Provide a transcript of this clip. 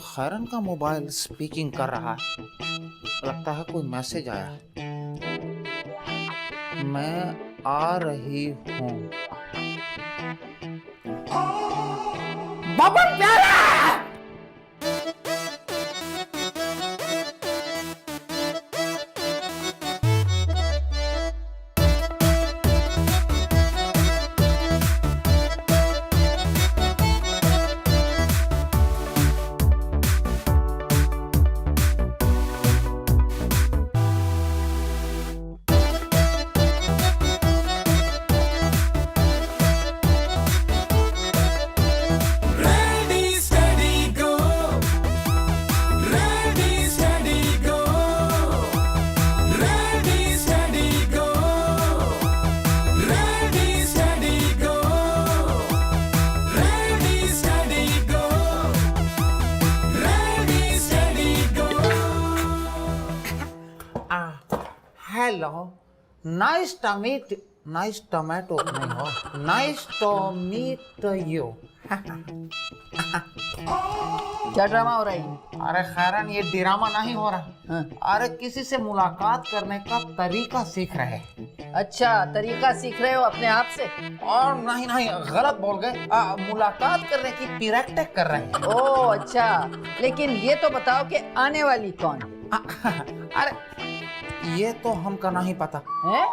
खैरन का mobile speaking कर रहा है। लगता है कोई मैसेज आया है। मैं आ रही हूँ। बाबा प्यारा। Hello, nice to meet, nice tomato नहीं हो, नाइस टू मीट यू। क्या ड्रामा हो रहा है? अरे खैरन ये ड्रामा नहीं हो रहा। हाँ। अरे किसी से मुलाकात करने का तरीका सीख रहे। अच्छा, तरीका सीख रहे हो अपने आप से? और नहीं नहीं गलत बोल गए। मुलाकात करने की प्रैक्टिस कर रहे हैं। ओह अच्छा, लेकिन ये तो बताओ कि आने वाली कौन है? अरे ये तो हमका नहीं पता। हैं?